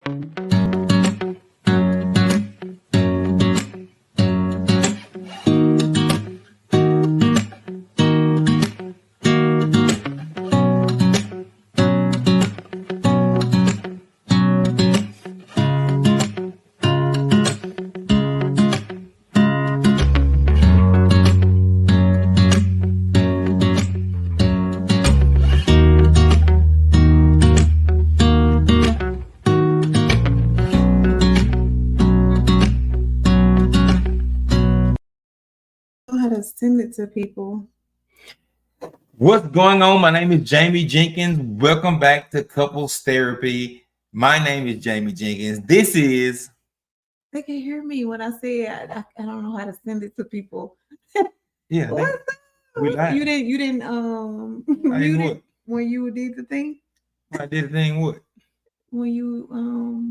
How to send it to people. What's going on? My name is Jamie Jenkins. Welcome back to Couples Therapy. My name is Jamie Jenkins. This is. They can hear me when I say I don't know how to send it to people. Yeah. You didn't mute it when you did the thing. I did the thing. What? When you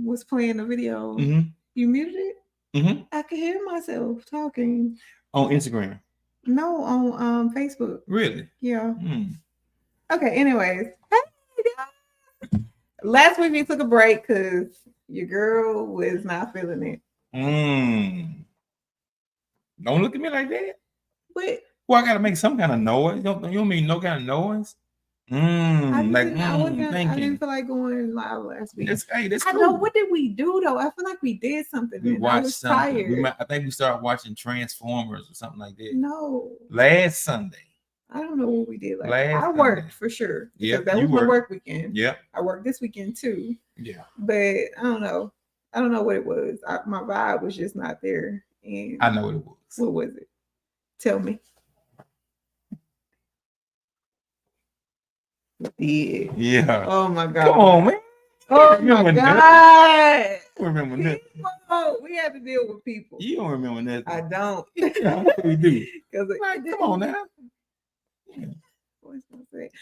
was playing the video, you muted it. I could hear myself talking on Instagram. No, on Facebook. Really? Yeah. Okay. Anyways, hey, last week we took a break because your girl was not feeling it. Don't look at me like that. What? Well, I gotta make some kind of noise. You mean no kind of noise? I didn't feel like going live last week. That's cool. I know. What did we do though? I feel like we did something. We watched I was something. tired. I think we started watching Transformers or something like that. No. Last Sunday. I don't know what we did last I worked for sure. Yeah. That was my work weekend. Yeah. I worked this weekend too. Yeah. But I don't know. I don't know what it was. My vibe was just not there. And I know what it was. What was it? Tell me. Yeah. Oh my God. Come on, man. Oh my God. Remember nothing. We had to deal with people. You don't remember nothing. I don't. Yeah, we do. Like, come on now. Yeah.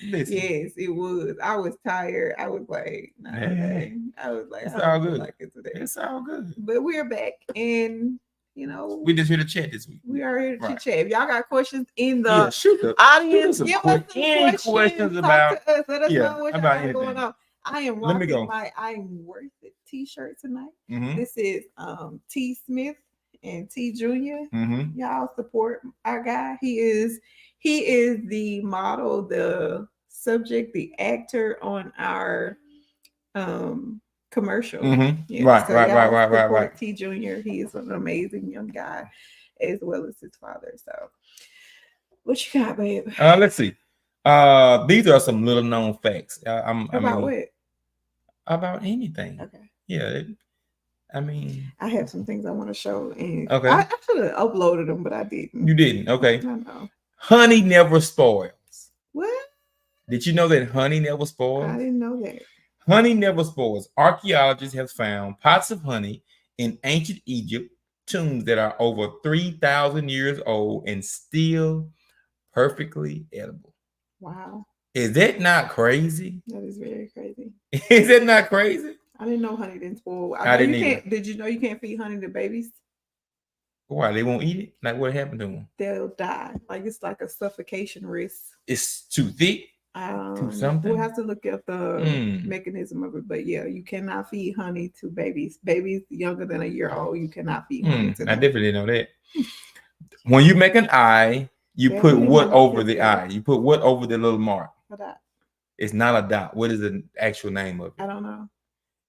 Yes, it was. I was tired. I was like, nah, today. I was like, it's all good. Like it today. It's all good. But we're back, and we just here to chat this week. We are here to chat. If y'all got questions in the audience, give us some questions about us. Let us know what y'all going on. I am rocking my I Am Worth It t-shirt tonight. This is T Smith and T Jr. Y'all support our guy. He is the model, the subject, the actor on our commercial. Right. T Jr. He is an amazing young guy, as well as his father. So, what you got, babe? Let's see. These are some little known facts. What? About anything. Okay. Yeah. I have some things I want to show. And okay. I should have uploaded them, but I didn't. You didn't? Okay. I know. Honey never spoils. What? Did you know that honey never spoils? I didn't know that. Honey never spoils. Archaeologists have found pots of honey in ancient Egypt tombs that are over 3,000 years old and still perfectly edible. Wow. Is that not crazy? That is very crazy. Is that not crazy? I didn't know honey didn't spoil. I didn't either. Did you know you can't feed honey to babies? Why? They won't eat it? Like what happened to them? They'll die. Like it's like a suffocation risk. It's too thick? Too something? We'll have to look at the mechanism of it. But yeah, you cannot feed honey to babies. Babies younger than a year old, you cannot feed honey to them. I definitely didn't know that. When you make an eye, you put what over the eye? You put what over the little mark? A dot. It's not a dot. What is the actual name of it? I don't know.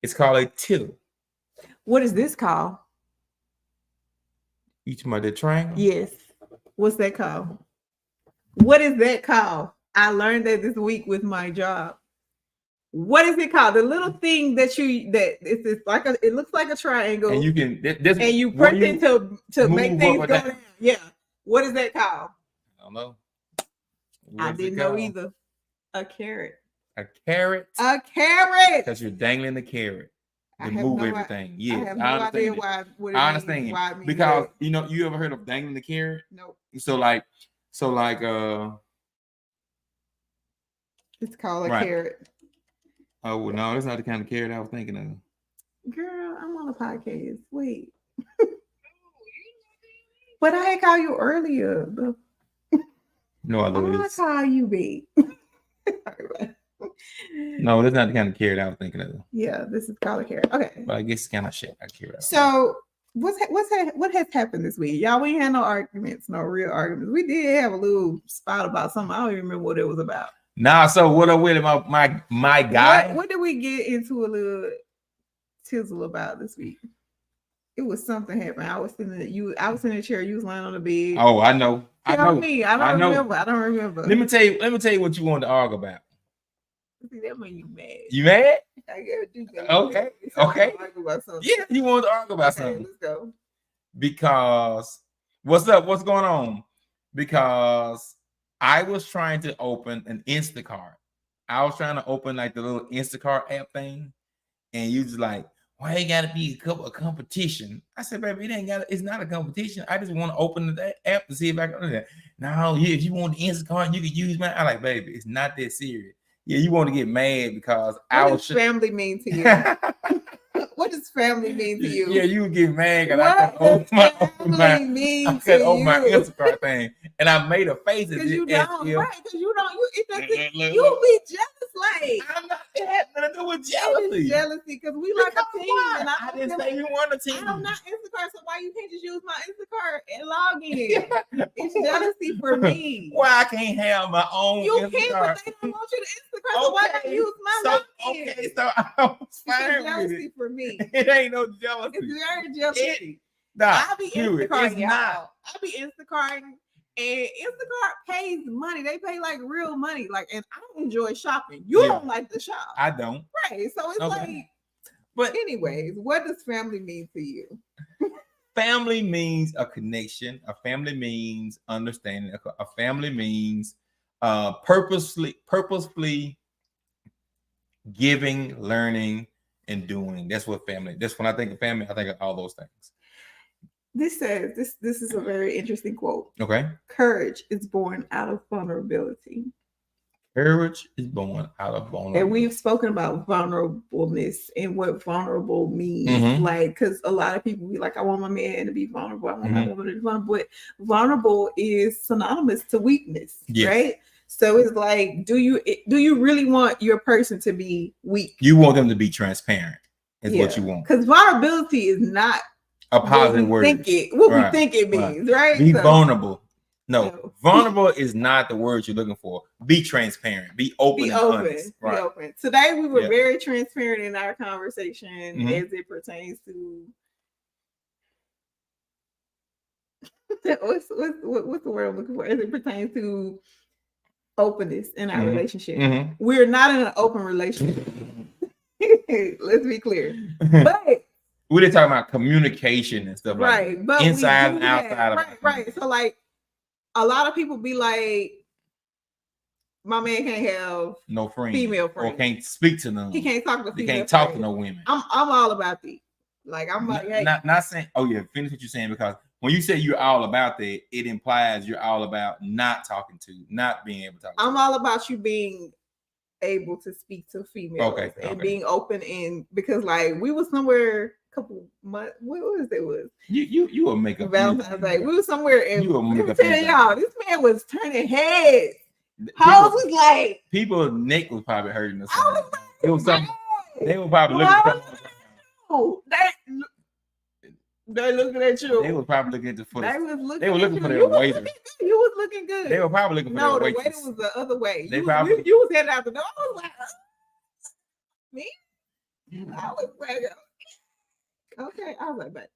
It's called a tittle. What is this called? You talking about the triangle? Yes. What's that called? What is that called? I learned that this week with my job. What is it called? The little thing that it's like it looks like a triangle. And you can and you press it to make things go down. Yeah. What is that called? I don't know. I didn't know either. A carrot. A carrot? A carrot. Because you're dangling the carrot to move everything. Yes. I have no idea why. I understand. Because you ever heard of dangling the carrot? Nope. So like it's called a carrot. Oh well, no, that's not the kind of carrot I was thinking of. Girl, I'm on a podcast. Wait. But I had called you earlier. No, I love I call you B. No, that's not the kind of carrot I was thinking of. Yeah, this is called a carrot. Okay. But I guess it's kind of shit. I carrot. So what has happened this week? Y'all, we ain't had no arguments, no real arguments. We did have a little spot about something. I don't even remember what it was about. Nah, so what are with my guy? What did we get into a little tizzle about this week? It was something happened. I was in the chair, you was lying on the bed. Oh, I know. Tell me. I don't remember. Let me tell you what you wanted to argue about. See, that made you mad. You mad? I gotta do that. Okay. Yeah, you wanted to argue about something. Let's go. Because what's up? What's going on? Because I was trying to open an Instacart. I was trying to open like the little Instacart app thing, and you just like, why you gotta be a competition? I said, baby, it's not a competition. I just want to open the app to see if I can do that. Now, if you want the Instacart, you can use mine. I like, baby, it's not that serious. Yeah, you want to get mad because what does family mean to you? What does family mean to you? Yeah, you would get mad because I could open my Instacart thing, and I made a face because you don't, right? Because you don't. You'll be jealous. Like I'm not. It had nothing to do with jealousy. Jealousy because we like a team, and I didn't say we want a team. I'm not Instacart, so why you can't just use my Instacart and log in? It's jealousy for me. Why I can't have my own? You can, but they don't want you to Instacart, so why not use my login? Okay, so I was fine with jealousy for me. It ain't no jealousy. It's very jealousy. I be Instacarting, y'all. I be Instacarting, and Instacart pays money. They pay like real money. Like, and I enjoy shopping. You don't like to shop. I don't. Right. So it's like, but anyways, what does family mean to you? Family means a connection. A family means understanding. A family means purposefully giving, learning, and doing. That's what family. That's when I think of family. I think of all those things. This says this is a very interesting quote. Okay. Courage is born out of vulnerability. Courage is born out of vulnerability. And we've spoken about vulnerableness and what vulnerable means. Like, because a lot of people be like, I want my man to be vulnerable. I want my woman to be vulnerable. But vulnerable is synonymous to weakness, right? So it's like, do you really want your person to be weak? You want them to be transparent. Is what you want. Because vulnerability is not a positive word. We think it means, right? Be vulnerable. No, vulnerable is not the word you're looking for. Be transparent. Be open. Be honest. Be open. Today we were very transparent in our conversation as it pertains to what's the word I'm looking for? As it pertains to openness in our relationship. We're not in an open relationship. Let's be clear. But we didn't talk about communication and stuff like that. But inside and outside of it. Right. So like a lot of people be like, my man can't have no friends, female friends, or can't speak to them. He can't talk to female. He can't talk to no women. I'm all about that. Like I'm like, hey. Not saying. Oh yeah, finish what you're saying, because when you say you're all about that, it implies you're all about not being able to talk. I'm all about you being able to speak to females and being open, and because like we were somewhere a couple months. What was it? You will make a Valentine's Day. We were somewhere and you will make y'all, this man was turning heads. Hoes was like people's neck was probably hurting us. It was something. They were probably looking. They looking at you. They were probably looking at the foot. They were looking for their waiter. You was looking good. They were probably looking for their waitress. No, the waiter was the other way. You was heading out the door. I was like, me? I was like, okay. I was like, but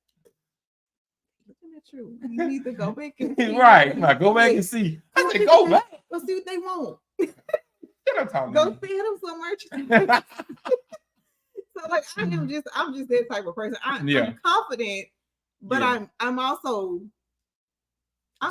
looking at you. You need to go back and see. Right. Like, go back and see. I said, go back. Go see what they want. Go feed them some merch. So like I'm just that type of person. I'm confident, but I'm also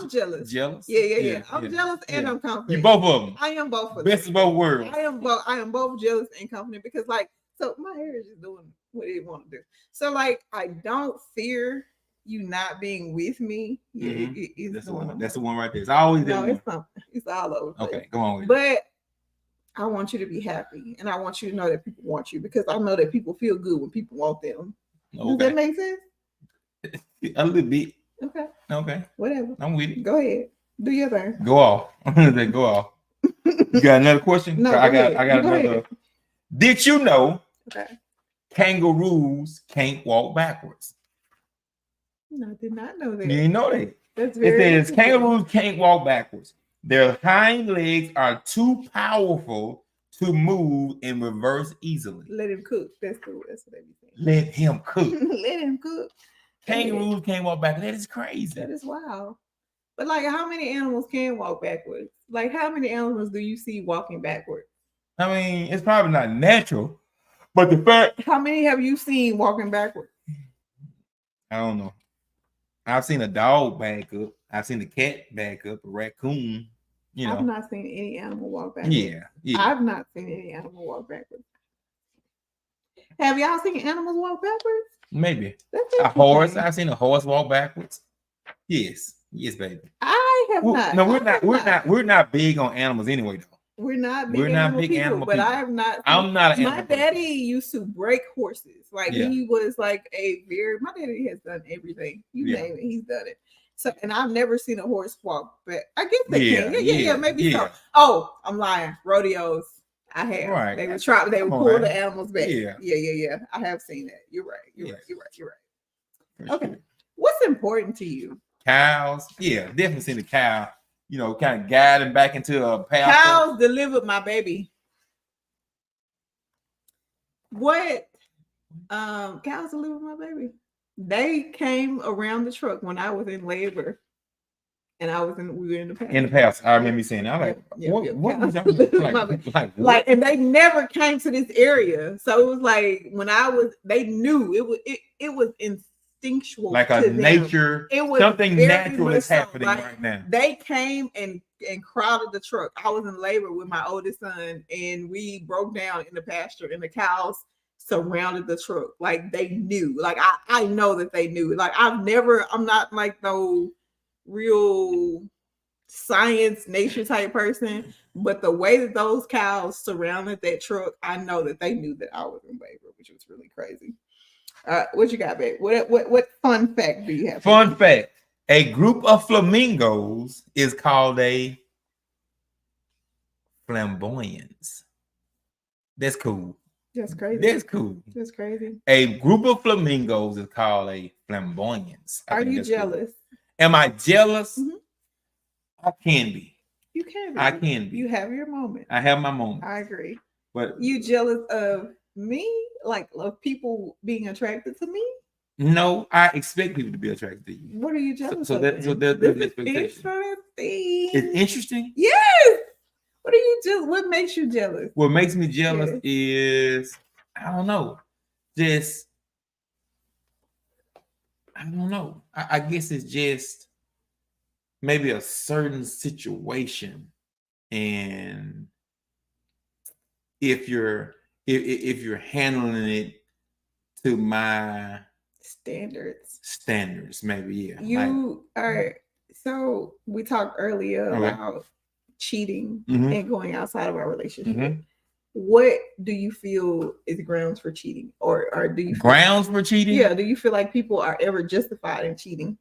jealous. Jealous? Yeah. I'm jealous and I'm confident. You both of them. I am both of them. Best of both worlds. I am both jealous and confident because like so my hair is just doing what it want to do. So like I don't fear you not being with me. That's the one right there. It's always no, it's something. It's all over. Okay, go on with it. But I want you to be happy, and I want you to know that people want you because I know that people feel good when people want them. Okay. Does that make sense? A little bit. Okay. Whatever. I'm with it. Go ahead. Do your thing. Go off. Go off. You got another question? No, I got another. Did you know kangaroos can't walk backwards? No, I did not know that. You didn't know that. That's very It says kangaroos can't walk backwards. Their hind legs are too powerful to move in reverse easily. Let him cook. That's what they be saying. Let him cook. Let him cook. Kangaroos can't walk backwards. That is crazy. That is wild. But like, how many animals can walk backwards? Like, how many animals do you see walking backwards? I mean, it's probably not natural, but the fact. How many have you seen walking backwards? I don't know. I've seen a dog back up. I've seen a cat back up, a raccoon. You know. I've not seen any animal walk backwards. Yeah. I've not seen any animal walk backwards. Have y'all seen animals walk backwards? Maybe. A horse. I've seen a horse walk backwards. Yes, baby. I have not. No, we're not big on animals anyway, though. We're not big animal people. I have not. I'm not an animal. My daddy used to break horses. Like he was like my daddy has done everything. You name it, he's done it. So, and I've never seen a horse walk, but I guess they can. Yeah, maybe so. Oh, I'm lying. Rodeos. I have. Right. They would pull the animals back. Yeah. I have seen that. You're right. You're right. Okay. What's important to you? Cows. Yeah, definitely seen the cow. You know, kind of guide them back into a path. Cows delivered my baby. What? Cows delivered my baby. They came around the truck when I was in labor, and we were in the past. In the past, I remember you saying that. I'm like, what was that? Like, and they never came to this area, so it was like when they knew it was instinctual, like a nature. It was something natural is happening right now. They came and crowded the truck. I was in labor with my oldest son, and we broke down in the pasture, and the cows surrounded the truck. Like they knew. Like I know that they knew. Like I'm not like no real science nature type person, but the way that those cows surrounded that truck, I know that they knew that I was in labor, which was really crazy. What you got, babe? What fun fact do you have? Fun fact: a group of flamingos is called a flamboyance. That's cool. That's crazy. That's cool. That's crazy. A group of flamingos is called a flamboyance. Are you jealous? Cool. Am I jealous? Mm-hmm. I can be. You can be. I can be. You have your moment. I have my moment. I agree. But you jealous of me? Like of people being attracted to me? No, I expect people to be attracted to you. What are you jealous of? That's expectation. It's interesting. Yes. What are you jealous? What makes you jealous? What makes me jealous is I don't know. Just I don't know. I guess it's just maybe a certain situation, and if you're handling it to my standards, maybe You are. So we talked earlier about cheating and going outside of our relationship. Mm-hmm. What do you feel is grounds for cheating, or do you grounds for cheating? Yeah. Do you feel like people are ever justified in cheating?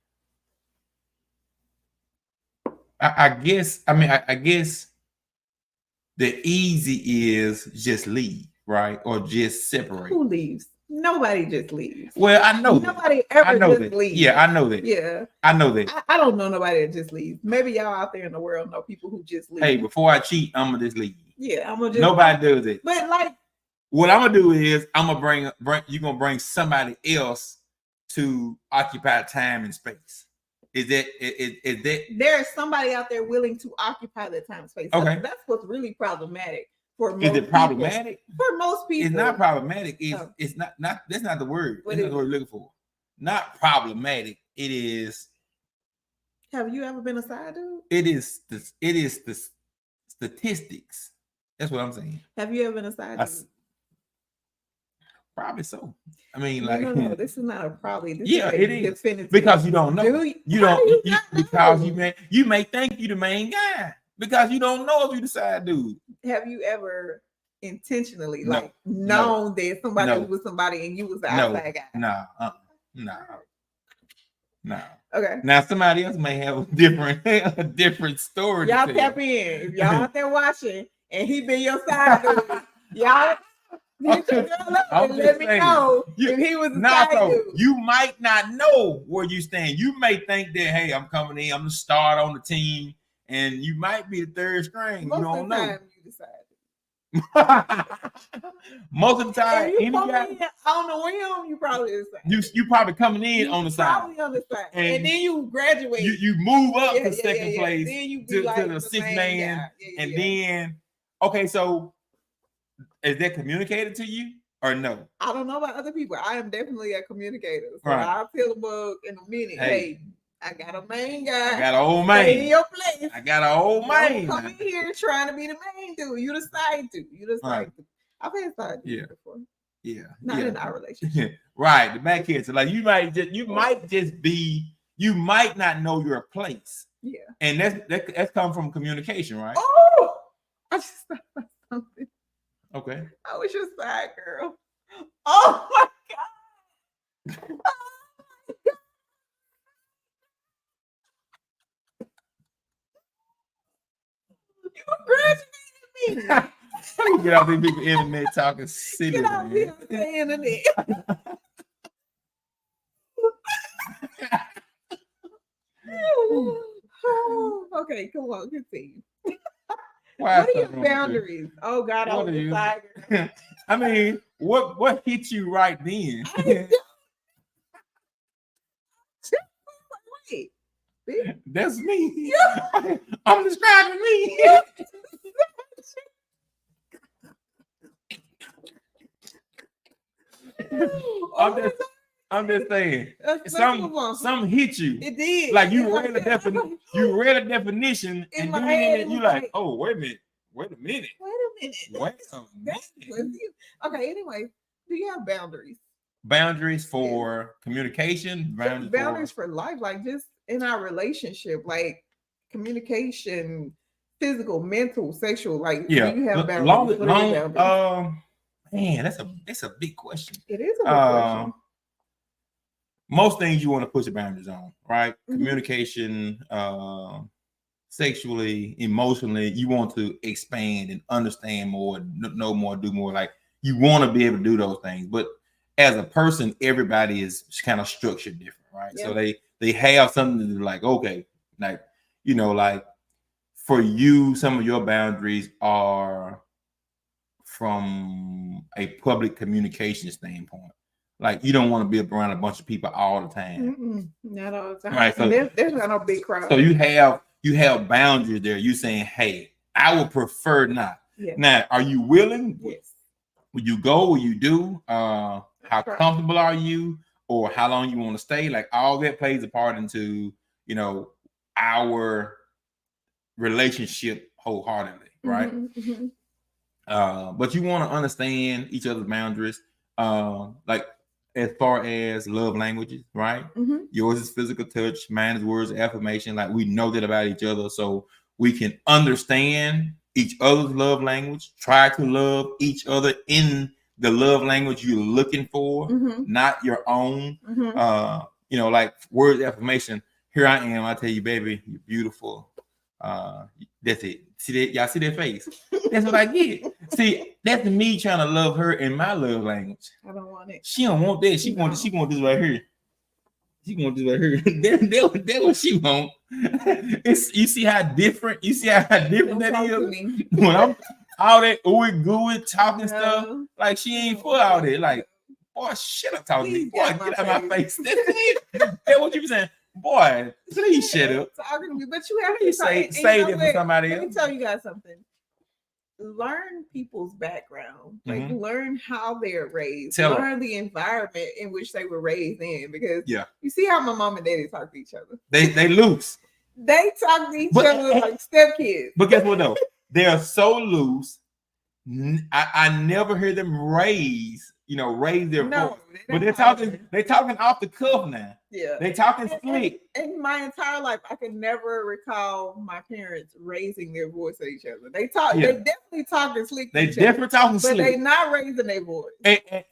I guess. I mean, I guess the easy is just leave, right, or just separate. Who leaves? Nobody just leaves. Well, I know nobody ever just leaves. Yeah, I know that. Yeah, I know that. I don't know nobody that just leaves. Maybe y'all out there in the world know people who just leave. Hey, before I cheat, I'm gonna just leave. Yeah, I'm gonna just. Nobody does it. But like, what I'm gonna do is I'm gonna bring. You're gonna bring somebody else to occupy time and space. Is that there's somebody out there willing to occupy that time and space? Okay, that's what's really problematic. Is it problematic? For most people, it's not problematic. It's not. That's not the word. That's not the word we're looking for. Not problematic. It is. Have you ever been a side dude? It is the statistics. That's what I'm saying. Have you ever been a side dude? Probably so. I mean, like, no, this is not a probably. This it is definitive. Because you don't know. Because you may think you the main guy because you don't know if you the side dude. Have you ever intentionally known that somebody was with somebody and you was the outside guy? No. Okay. Now somebody else may have a different story. Y'all tap in. If y'all out there watching and he been your side dude, y'all Let me know if he was you might not know where you stand. You may think that, hey, I'm coming in, I'm the starter on the team, and you might be the third string. Most you don't know. Time you decide. Most of the time, if you come in on the whim, you probably decide. You probably coming in on the side. Probably on the side, and then you graduate. You move up to second place then you to the sixth man, and then okay, so. Is that communicated to you or no? I don't know about other people. I am definitely a communicator. So I'll tell a bug in a minute. Hey, I got a main guy. I got an old man. Stay in your place. I got an old man. Don't come in here trying to be the main dude. You decide to. I've had side dudes before. Yeah. Not in our relationship. Right. The back kids. So like you might not know your place. Yeah. And that's come from communication, right? Oh, I just thought about something. Okay. I was your side girl. Oh my God. Oh my God. You graduated me. Let me get off these people internet talking silly. Get off the internet. Okay, come on, continue. What are your boundaries? Oh God, I was a tiger. I mean, what hit you right then? That's me. Yeah. I'm describing me. I'm just saying. Some hit you. It did. Like you read a definition, and then you like, oh, wait a minute. Okay. Anyway, do you have boundaries? Boundaries for communication. Boundaries for life, like just in our relationship, like communication, physical, mental, sexual. Like, do you have boundaries? Man, that's a big question. It is a big question. Most things you want to put your boundaries on, right? Mm-hmm. Communication, sexually, emotionally, you want to expand and understand more, know more, do more. Like you want to be able to do those things. But as a person, everybody is kind of structured different, right? Yeah. So they have something to do, like, okay, like, like for you, some of your boundaries are from a public communication standpoint. Like you don't want to be up around a bunch of people all the time. Not all the time. Right. So there's not a big crowd. So you have boundaries there. You saying, hey, I would prefer not. Yes. Now, are you willing? Yes. Will you go? Will you do? How comfortable are you? Or how long you want to stay? Like all that plays a part into, our relationship wholeheartedly, right? Mm-hmm. But you want to understand each other's boundaries. Like as far as love languages, right? Mm-hmm. Yours is physical touch, mine is words of affirmation. Like we know that about each other, so we can understand each other's love language, try to love each other in the love language you're looking for, not your own. Mm-hmm. Like words of affirmation. Here I am. I tell you, baby, you're beautiful. That's it. See that? Y'all see that face? That's what I get. See, that's me trying to love her in my love language. I don't want it. She don't want that. She want this right here. She want this right here. That's what she want. You see how different. You see how different that is. When I'm all that ooey gooey talking stuff, like she ain't for all that. Like, boy, shut up talking to me. Boy, get out of my face. That's what you saying. Boy, please shut up. Talking to me, but you have to say it for somebody else. Let me tell you guys something. Learn people's background, like learn how they're raised, learn the environment in which they were raised in. Because you see how my mom and daddy talk to each other. They loose. They talk to each other like stepkids. But guess what though? They are so loose. I never hear them raise their voice. But they're talking off the cuff now. Yeah. They talking slick. In my entire life, I can never recall my parents raising their voice at each other. They definitely talking slick. They definitely talking slick. But they not raising their voice.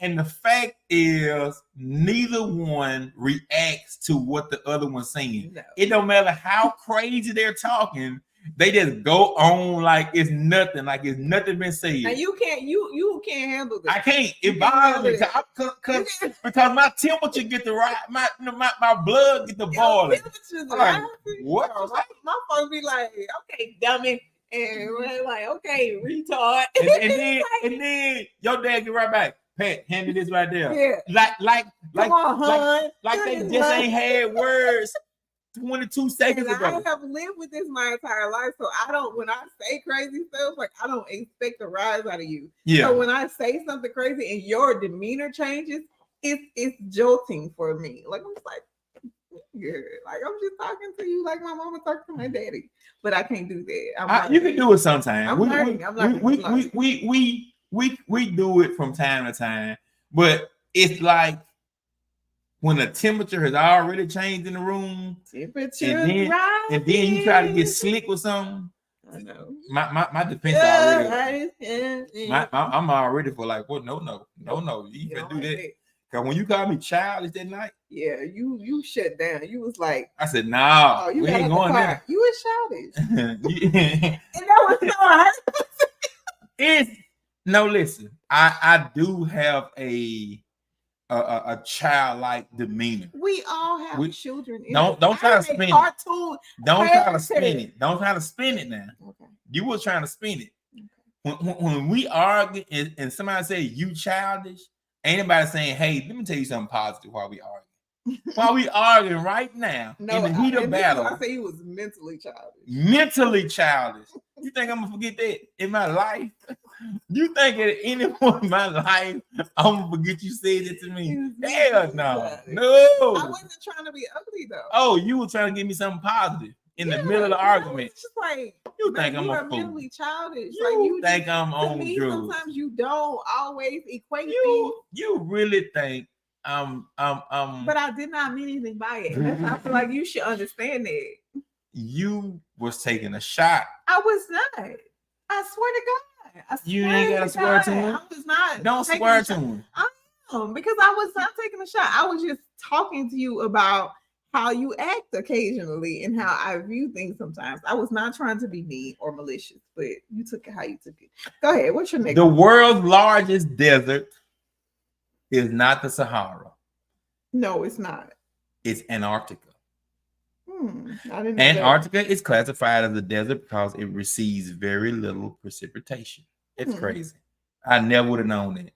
And the fact is, neither one reacts to what the other one's saying. No. It don't matter how crazy they're talking. They just go on like it's nothing been said. And you can't handle this. I can't. It bothers me because my temperature get the right, my blood get the boiling. Like, what? My folks be like, okay, dummy. And we're like, okay, retard. and then your dad get right back. Pat, hand me this right there. Yeah. Like they just ain't had words 22 seconds ago. I have lived with this my entire life, so I don't. When I say crazy stuff, like I don't expect a rise out of you. Yeah. So when I say something crazy and your demeanor changes, it's jolting for me. Like I'm just like, yeah, like I'm just talking to you like my mama talks to my daddy, but I can't do that. You can do it sometimes. I'm learning. We do it from time to time, but it's like when the temperature has already changed in the room, and then you try to get slick with something. I know my defense already. I'm already for like, what? No. You can do that. Cause when you called me childish that night, yeah, you shut down. You was like, I said, nah, we ain't going there. You was childish, and that was so hard. Listen, I do have a childlike demeanor. We all have children. Don't try to spin it. Don't try to spin it. Don't try to spin it now. Okay. You were trying to spin it. Okay. When we argue and somebody say you childish, ain't nobody saying, hey, let me tell you something positive while we argue. While we arguing right now in the heat of battle. I say he was mentally childish. Mentally childish. You think I'm gonna forget that in my life? You think at any point in my life I'm gonna forget you said it to me? Hell no. No. I wasn't trying to be ugly though. Oh, you were trying to give me something positive in the middle of the argument. Just like you think I'm a fool. Mentally childish. You think I'm on drugs. Sometimes you don't always equate things. You really think but I did not mean anything by it. I feel like you should understand that. You was taking a shot. I was not. I swear to God. You ain't gotta swear to him. I was not. Don't swear to him. Because I was not taking a shot. I was just talking to you about how you act occasionally and how I view things sometimes. I was not trying to be mean or malicious, but you took it how you took it. Go ahead. What's your next? The world's largest desert is not the Sahara. No, it's not. It's Antarctica. I didn't know Antarctica is classified as a desert because it receives very little precipitation. It's crazy. I never would have known that.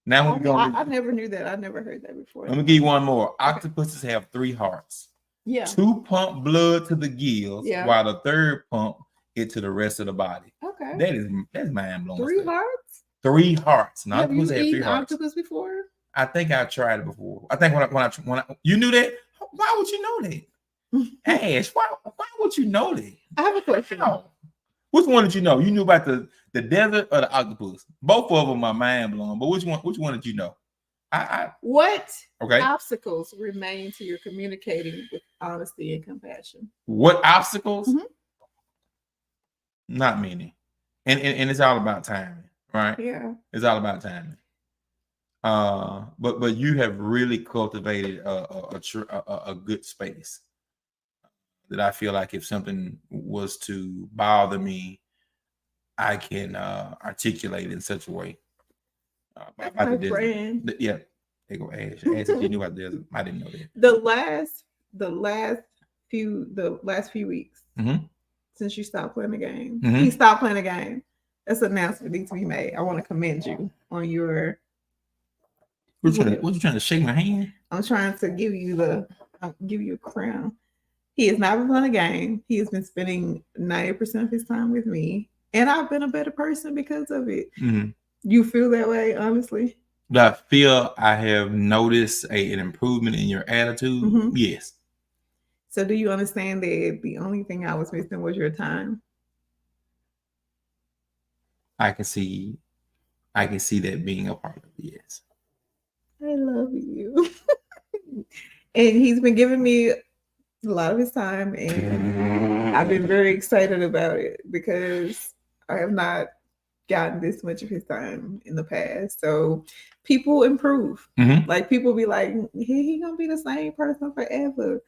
Now I never knew that. I never heard that before. Let me give you one more. Octopuses have 3 hearts. Yeah. 2 pump blood to the gills, while the third pump it to the rest of the body. Okay. That's mind blowing. 3 hearts? 3 hearts. Now, have you eaten octopus before? I think I tried it before. I think when I you knew that. Why would you know that? Ash, why would you know that? I have a question. Which one did you know? You knew about the desert or the octopus? Both of them are mind blowing, but which one did you know? What obstacles remain to your communicating with honesty and compassion? What obstacles? Not many. And it's all about timing, right? Yeah. It's all about timing. But you have really cultivated a good space that I feel like if something was to bother me, I can articulate in such a way. My friend. Yeah. They go Ash. Ash, if you knew about this, I didn't know that. The last few weeks since you stopped playing the game, he stopped playing the game. That's an announcement needs to be made. I want to commend you on your. What you trying to shake my hand? I'm trying to give you a crown. He has not been playing a game. He has been spending 90% of his time with me, and I've been a better person because of it. You feel that way, honestly? I feel I have noticed an improvement in your attitude. Yes. So, do you understand that the only thing I was missing was your time? I can see that being a part of it. Yes. I love you. And he's been giving me a lot of his time, and I've been very excited about it because I have not gotten this much of his time in the past. So people improve. Mm-hmm. Like people be like, he gonna be the same person forever.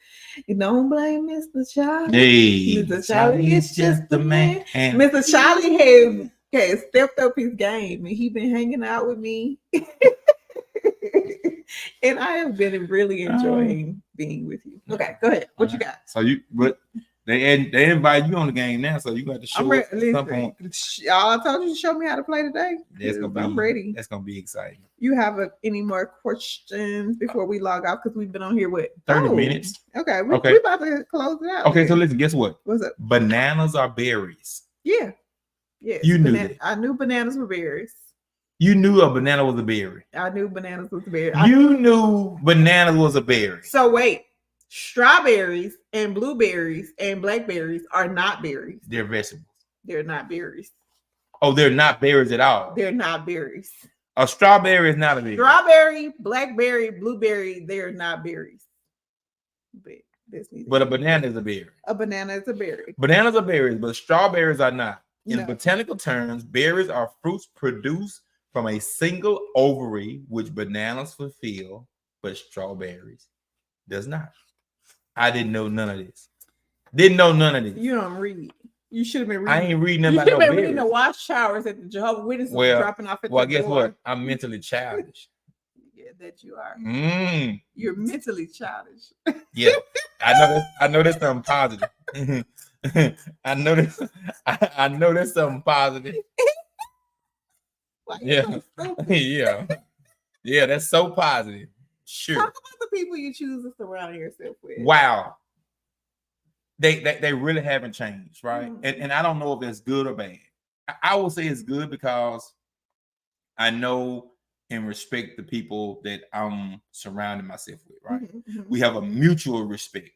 You don't blame Mr. Charlie. Hey, Mr. Charlie is just the man. Mr. Charlie has stepped up his game, and he been hanging out with me. And I have been really enjoying being with you. Okay, go ahead. What you got? So they invite you on the game now, so you got to show up at some point. I told you to show me how to play today. I'm ready. That's gonna be exciting. You have any more questions before we log off? Because we've been on here with 30 minutes. Okay, we're about to close it out. Okay, so listen, guess what? What's up? Bananas are berries. Yeah. Yes. You knew that. I knew bananas were berries. You knew a banana was a berry. I knew bananas was a berry. You knew bananas was a berry. So wait, strawberries and blueberries and blackberries are not berries. They're vegetables. They're not berries. Oh, they're not berries at all. They're not berries. A strawberry is not a berry. Strawberry, blackberry, blueberry, they're not berries. But a banana is a berry. A banana is a berry. Bananas are berries, but strawberries are not. In botanical terms, berries are fruits produced from a single ovary, which bananas fulfill, but strawberries does not. I didn't know none of this. You don't read. You should have been reading. I ain't reading nothing about no berries. You should have been reading the wash showers at the Jehovah's Witnesses dropping off at the door. Well, guess what? I'm mentally childish. Yeah, that you are. You're mentally childish. Yeah, I know that's something positive. I know that's something positive. Yeah, that's so positive. Sure. Talk about the people you choose to surround yourself with. Wow. They really haven't changed, right? Mm-hmm. And I don't know if that's good or bad. I will say it's good because I know and respect the people that I'm surrounding myself with, right? Mm-hmm. We have a mutual respect.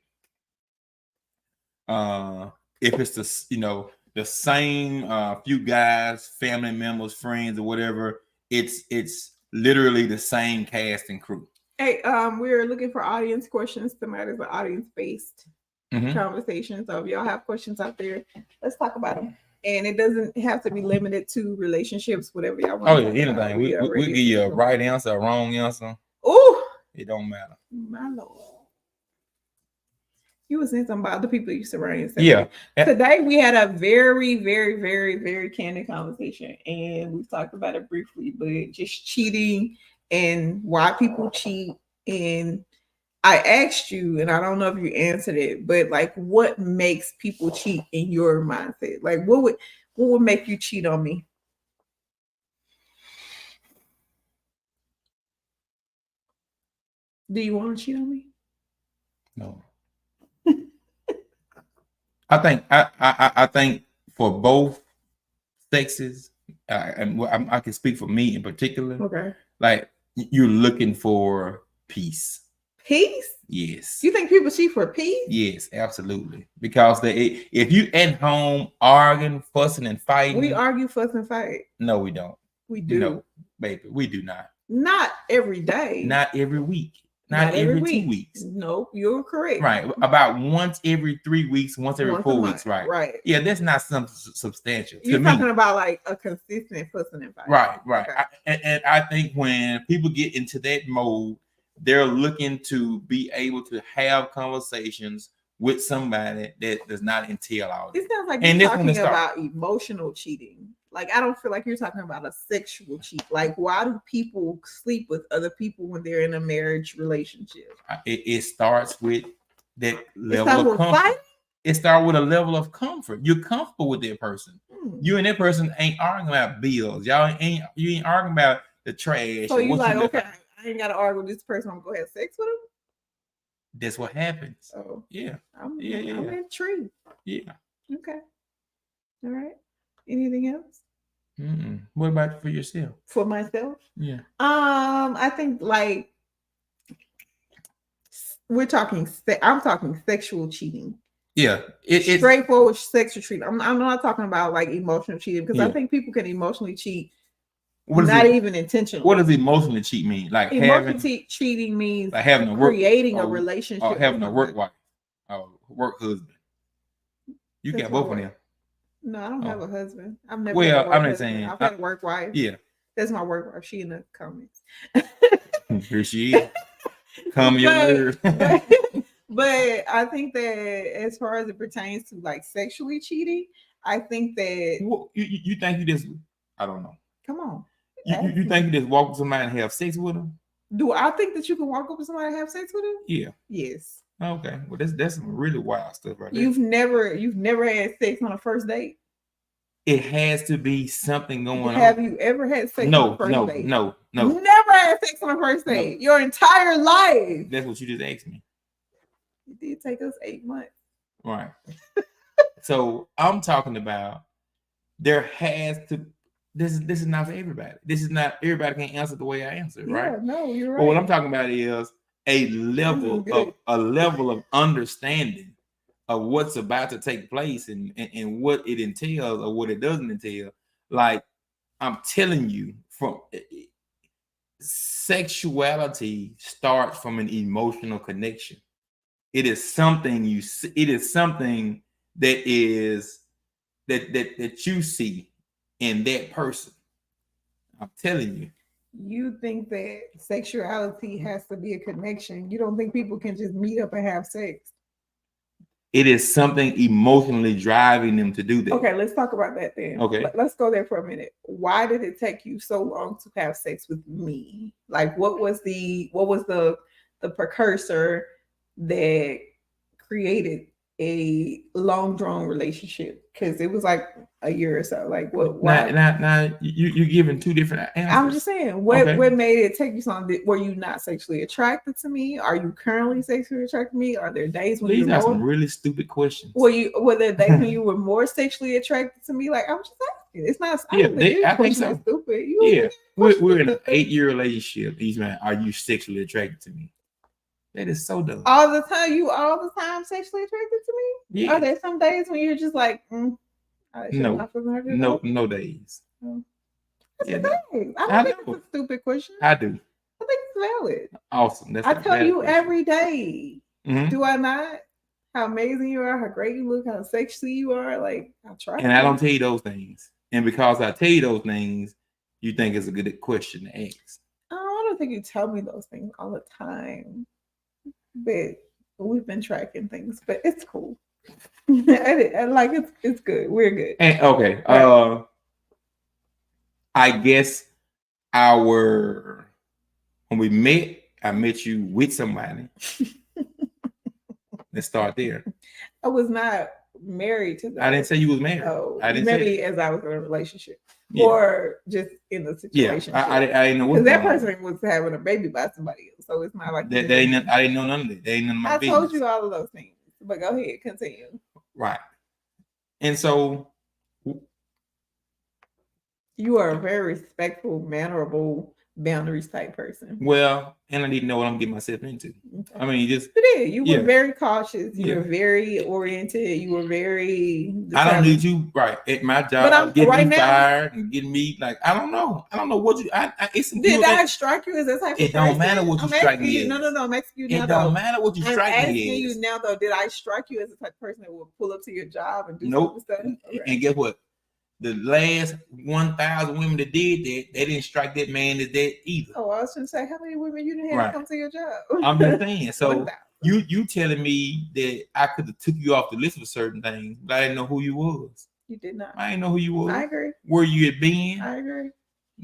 If it's the same few guys, family members, friends, or whatever, it's literally the same cast and crew. Hey, we're looking for audience questions. Tonight is an audience-based conversation. So if y'all have questions out there, let's talk about them. And it doesn't have to be limited to relationships, whatever y'all want. Oh yeah, anything. We give you a right answer, a wrong answer. Oh, it don't matter. My Lord. You were saying something about the people you surround yourself with. Yeah. Today we had a very, very, very, very candid conversation, and we talked about it briefly, but just cheating and why people cheat. And I asked you, and I don't know if you answered it, but like, what makes people cheat in your mindset? Like, what would make you cheat on me? Do you want to cheat on me? No. I think for both sexes, and I can speak for me in particular. Okay. Like, you're looking for peace. Peace? Yes. You think people cheat for peace? Yes, absolutely. Because if you at home arguing, fussing, and fighting, we argue, fuss, and fight. No, we don't. We do. No, baby, we do not. Not every day. Not every week. Not every 2 weeks. Nope, you're correct. Right. About once every 3 weeks, once every 4 weeks. Right. Right. Yeah, that's not something substantial. You're talking about like a consistent fussing and fighting. Right. Okay. And I think when people get into that mode, they're looking to be able to have conversations with somebody that does not entail all that. It sounds like you're talking about emotional cheating. Like, I don't feel like you're talking about a sexual cheat. Like, why do people sleep with other people when they're in a marriage relationship? It starts with that level of comfort. It starts with a level of comfort. You're comfortable with that person. You and that person ain't arguing about bills. You ain't arguing about the trash. So you're like, okay, I ain't got to argue with this person. I'm going to go have sex with him? That's what happens. Oh. Yeah. I'm intrigued. Yeah. Okay. All right. Anything else? What about for yourself? For myself? Yeah. I think like I'm talking sexual cheating. Yeah. It's straightforward sexual cheating. I'm not talking about like emotional cheating, because I think people can emotionally cheat. Even intentional. What does emotionally cheat mean? Like cheating means like having creating a relationship, or having a work wife, or work husband. You got both of them. No, I don't have a husband. I've never. Well, I'm not saying. I've had a work wife. Yeah, that's my work wife. She in the comments. Here she is. Calm your nerves. But I think that as far as it pertains to like sexually cheating, I think that you think you just, I don't know. Come on. You think you just walk with somebody and have sex with them? Do I think that you can walk up with somebody and have sex with them? Yeah. Yes. Okay. Well, that's some really wild stuff right there. You've never had sex on a first date? It has to be something going on. Have you ever had sex on a first date? No. Never had sex on a first date. Your entire life. That's what you just asked me. It did take us 8 months. Right. So I'm talking about there has to. This is not for everybody. This is not everybody can answer the way I answer, right? Yeah, no, you're right. But what I'm talking about is a level of understanding of what's about to take place and what it entails or what it doesn't entail. Like I'm telling you, from sexuality starts from an emotional connection. It is something you see. It is something that is that you see in that person. I'm telling you. You think that sexuality has to be a connection. You don't think people can just meet up and have sex. It is something emotionally driving them to do that. Okay, let's talk about that then. Okay. Let's go there for a minute. Why did it take you so long to have sex with me? Like what was the precursor that created a long drawn relationship? Because it was like a year or so. Like what? Now you're giving two different answers. I'm just saying, what made it take you so long? Were you not sexually attracted to me? Are you currently sexually attracted to me? Are there days when these are some really stupid questions? Were there days when you were more sexually attracted to me? Like I'm just asking. It's not. I think so. Stupid. We're in an 8-year relationship. He's man, are you sexually attracted to me? That is so dumb. All the time? You all the time sexually attracted to me? Yeah. Are there some days when you're just like, no days. I don't think it's a stupid question. I do. I think it's valid. Awesome. I tell you question. Every day. Mm-hmm. Do I not? How amazing you are, how great you look, how sexy you are. Like I try. And I don't tell you those things. And because I tell you those things, you think it's a good question to ask. I don't think you tell me those things all the time. But we've been tracking things, but it's cool. Like it's good. We're good. And, okay. Right. I guess when we met, I met you with somebody. Let's start there. I was not married to them. I didn't say you was married. Oh, I didn't say as I was in a relationship. Yeah. Or just in the situation. Yeah, I didn't know what that person was having a baby by somebody else. So it's not like I didn't know none of that. They ain't none of my business. I told you all of those things. But go ahead, continue. Right. And so you are a very respectful, mannerable, boundaries type person. Well, and I need to know what I'm getting myself into. Okay. I mean, you were very cautious. You were very oriented. You were very. I don't need you right at my job. But I'm getting right me fired and getting me like I don't know what you. Did I strike you as that type of person? It don't matter what you strike me as. No. I'm asking you now. It don't matter what you strike me as. I'm asking you now though. Did I strike you as the type of person that will pull up to your job and do stuff? Okay. And guess what? The last 1,000 women that did that, they didn't strike that man as that either. Oh, I was going to say, how many women you didn't have to come to your job? I'm just saying. So you telling me that I could have took you off the list for certain things, but I didn't know who you was. You did not. I didn't know who you was. I agree. Where you had been. I agree.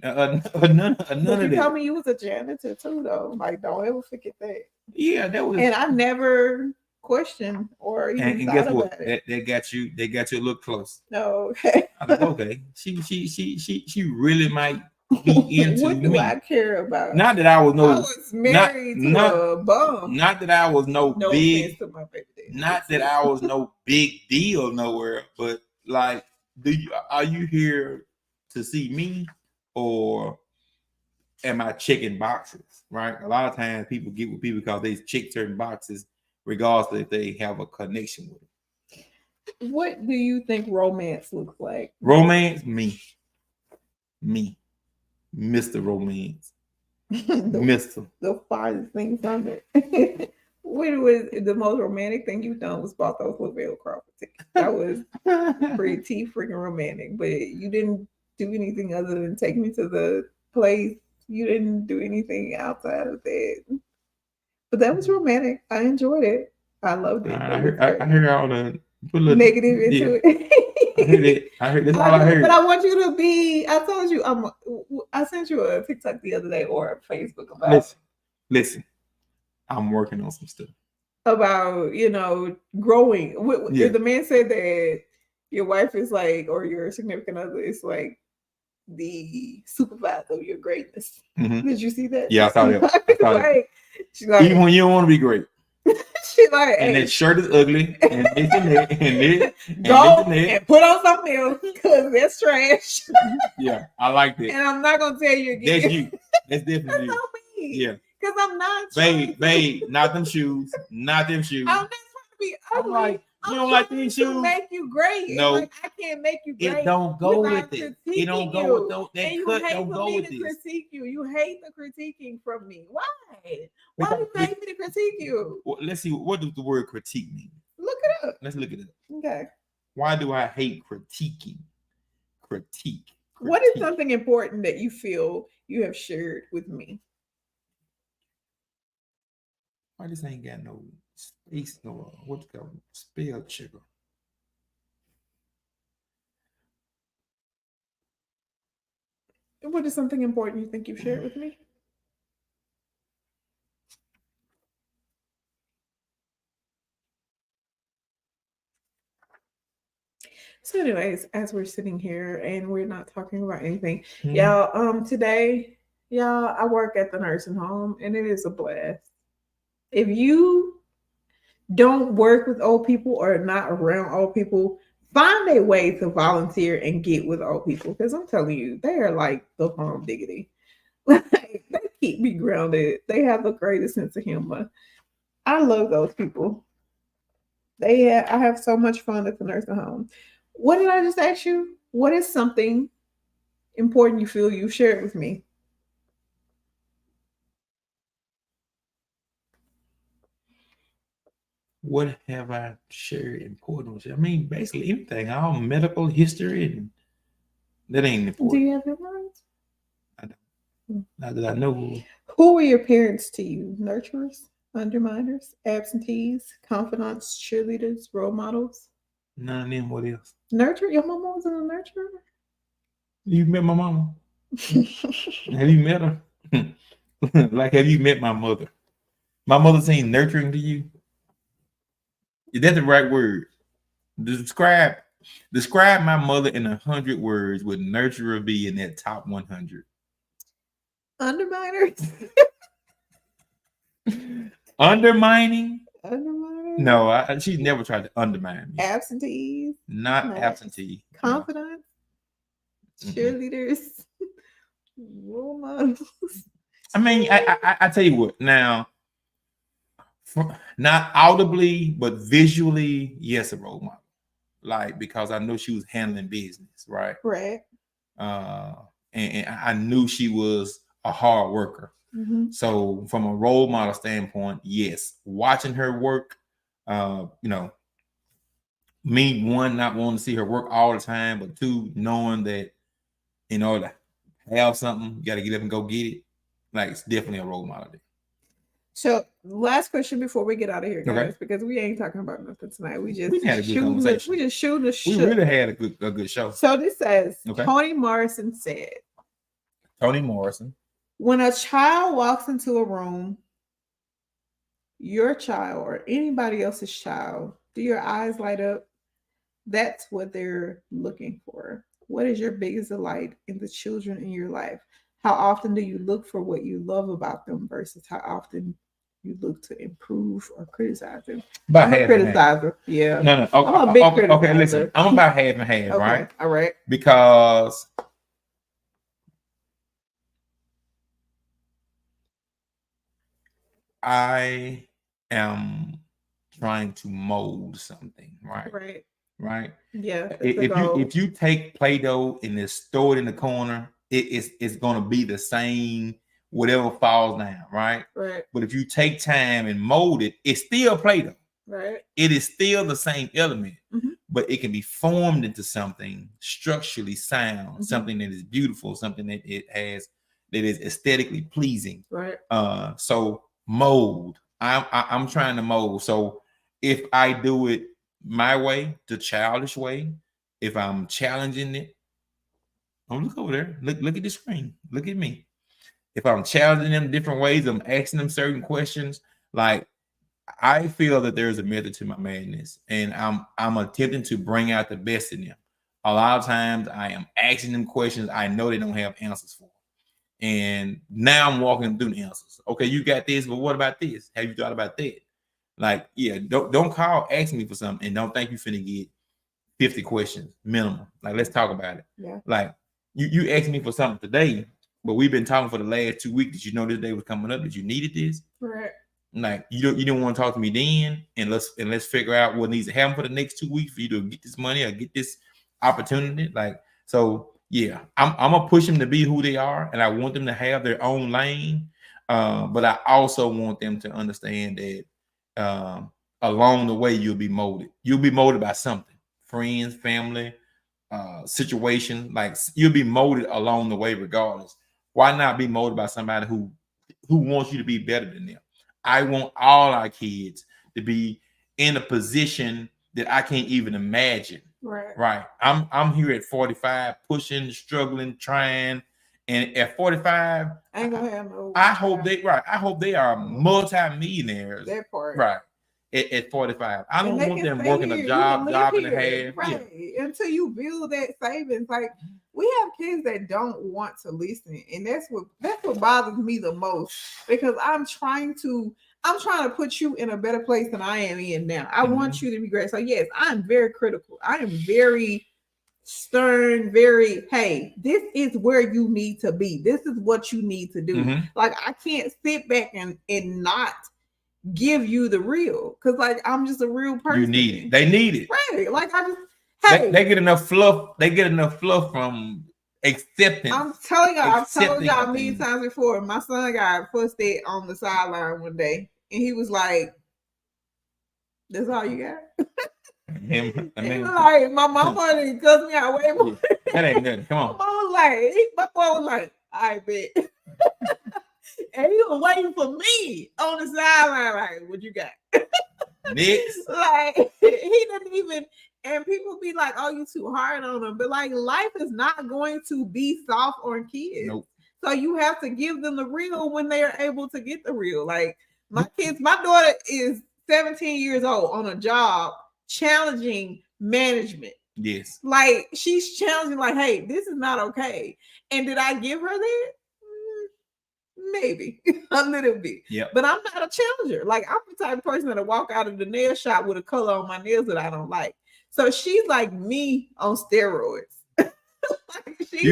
None of that. You told me you was a janitor too, though. Like, don't ever forget that. Yeah, that was. And I never question or even and guess what? They got you a little close. No, okay. I was like, okay. She really might be into what do I care about? Not that I was married to a bum. Not that I was no big. Not that I was no big deal nowhere, but like, are you here to see me or am I checking boxes? Right. A lot of times people get with people because they check certain boxes, regardless if they have a connection with it. What do you think romance looks like? Romance, me, Mr. Romance, the finest things on it. What was the most romantic thing you've done was bought those Lavelle Crawford tickets. That was pretty freaking romantic. But you didn't do anything other than take me to the place. You didn't do anything outside of that. But that was romantic. I enjoyed it. I loved it. I heard all the negative into it. I heard that's all I heard. But I want you to be. I told you. I sent you a TikTok the other day or a Facebook about. Listen. I'm working on some stuff about growing. Yeah. The man said that your wife is like, or your significant other is like the supervisor of your greatness. Mm-hmm. Did you see that? Yeah, I saw that. She's like, even when you don't want to be great. She's like, and that shirt is ugly, and this and that, and this, go and put on something else because that's trash. Yeah, I like that. And I'm not gonna tell you again. That's you. That's definitely you. Me. Yeah. Because I'm not babe, not them shoes. Not them shoes. I'm not trying to be ugly. Like, you don't like these shoes? Make you great. No. Like, I can't make you great. It don't go with it. It don't go with those. That cut don't go with this. Critique you. You hate the critiquing from me. Why? Why do you hate me to critique you? Well, let's see. What does the word critique mean? Look it up. Let's look it up. Okay. Why do I hate critiquing? Critique. What is something important that you feel you have shared with me? Why this ain't got no space, no what's it called? Spell checker. What is something important you think you've shared with me? So anyways, as we're sitting here and we're not talking about anything, y'all, today, y'all, I work at the nursing home and it is a blast. If you don't work with old people or not around old people, find a way to volunteer and get with old people. Because I'm telling you, they are like the bomb diggity. Like, they keep me grounded. They have the greatest sense of humor. I love those people. I have so much fun at the nursing home. What did I just ask you? What is something important you feel you shared with me? What have I shared important with you? I mean, basically anything. All medical history, and that ain't important. Do you have memories? I don't. Not that I know. Who were your parents to you? Nurturers, underminers, absentees, confidants, cheerleaders, role models? None of them. What else? Nurture? Your mama was a nurturer? You met my mama? Have you met her? Like, have you met my mother? My mother seemed nurturing to you? Is that the right word? Describe my mother in 100 words. Would nurturer be in that top 100? Underminers. Undermining? Underminers? No, she never tried to undermine me. Absentees? Not absentee. Confidence? No. Cheerleaders? Role models? I mean, I tell you what. Now, not audibly, but visually, yes, a role model. Like, because I know she was handling business, right? Right. And I knew she was a hard worker. Mm-hmm. So from a role model standpoint, yes, watching her work, me, one, not wanting to see her work all the time, but two, knowing that in order to have something, you got to get up and go get it. Like, it's definitely a role model. So, last question before we get out of here, guys, because we ain't talking about nothing tonight. We had a good conversation. We just shooting the shit. We really had a good show. So this says, Toni Morrison said, Toni Morrison, when a child walks into a room, your child or anybody else's child, do your eyes light up? That's what they're looking for. What is your biggest delight in the children in your life? How often do you look for what you love about them versus how often you look to improve or criticize them? About I'm a criticizer. Yeah. No. I'm a big criticizer. Okay, listen. I'm about half and half, right? All right. Because I am trying to mold something, right? Right. Yeah. If you take Play-Doh and just throw it in the corner, it's going to be the same whatever falls down, right? Right. But if you take time and mold it, it's still Play-Doh. Right. It is still the same element, mm-hmm. but it can be formed into something structurally sound, mm-hmm. something that is beautiful, something that that is aesthetically pleasing. Right. So mold. I'm trying to mold. So if I do it my way, the childish way, if I'm challenging it, look over there. Look at the screen. Look at me. If I'm challenging them different ways, I'm asking them certain questions. Like, I feel that there's a method to my madness, and I'm attempting to bring out the best in them. A lot of times I am asking them questions I know they don't have answers for. And now I'm walking them through the answers. Okay, you got this, but what about this? Have you thought about that? Like, yeah, don't call asking me for something and don't think you finna get 50 questions minimum. Like, let's talk about it. Yeah. Like, you asked me for something today, but we've been talking for the last 2 weeks. Did you know this day was coming up? Did you needed this? Right. Like, you didn't want to talk to me then, and let's figure out what needs to happen for the next 2 weeks for you to get this money or get this opportunity. Like, so yeah, I'm gonna push them to be who they are, and I want them to have their own lane. But I also want them to understand that along the way you'll be molded. You'll be molded by something, friends, family, situation. Like, you'll be molded along the way regardless. Why not be molded by somebody who wants you to be better than them? I want all our kids to be in a position that I can't even imagine. Right. I'm here at 45, pushing, struggling, trying, and at 45, I ain't gonna have no. I hope they are multi-millionaires. That part. Right. At 45, I don't want them working a job and a half. Right. Yeah. Until you build that savings. Like, we have kids that don't want to listen, and that's what bothers me the most, because I'm trying to put you in a better place than I am in now. I want you to be great. So yes, I'm very critical. I am very stern, hey, this is where you need to be. This is what you need to do. Like, I can't sit back and not give you the real, because like, I'm just a real person. You need it. They need it. Right. Like, I just, hey, they get enough fluff. They get enough fluff from acceptance. I'm telling y'all, I've told y'all many times before. My son got fussed at on the sideline one day, and he was like, "That's all you got?" He was like, "My mama didn't cuss me out way more." That ain't nothing. Come on. My boy was like, "I bet." And he was waiting for me on the sideline, like, "What you got?" Next. Like, he didn't even. And people be like, "Oh, you too hard on them," but like, life is not going to be soft on kids. Nope. So you have to give them the real when they are able to get the real. Like, my daughter is 17 years old on a job challenging management. Yes. Like, she's challenging, like, "Hey, this is not okay." And did I give her that? Maybe a little bit. Yeah. But I'm not a challenger. Like, I'm the type of person that'll walk out of the nail shop with a color on my nails that I don't like. So she's like me on steroids. She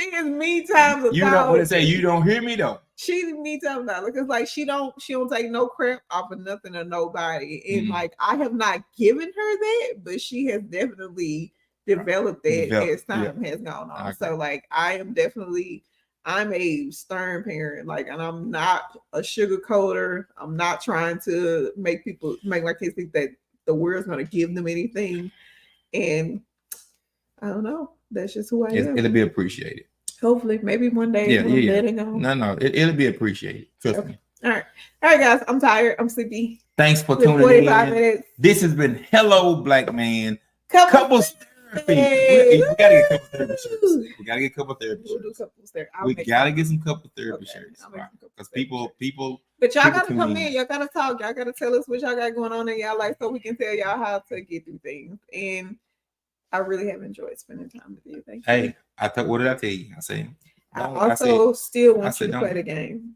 is me times 1,000. You know what they say? You don't hear me though. She's me times 1,000, because like, she don't take no crap off of nothing or nobody. And like, I have not given her that, but she has definitely developed that as time has gone on. Okay. So like, I'm a stern parent, like, and I'm not a sugarcoater. I'm not trying to make my kids think that the world's going to give them anything. And I don't know. That's just who I am. It'll be appreciated. Hopefully, maybe one day. No, it'll be appreciated. Trust me. All right, guys. I'm tired. I'm sleepy. Thanks for tuning 45 in. Minutes. This has been Hello Black Man. Couples therapy. We gotta get a couple therapy shirts. We gotta get a couple therapy shirts. We gotta get some couple therapy shirts. Because people. But y'all gotta come in. Y'all gotta talk. Y'all gotta tell us what y'all got going on in y'all life, so we can tell y'all how to get through things. And I really have enjoyed spending time with you. Thank you. What did I tell you? I still want you to play the game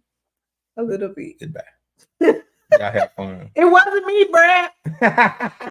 a little bit. Goodbye. Y'all have fun. It wasn't me, Brad.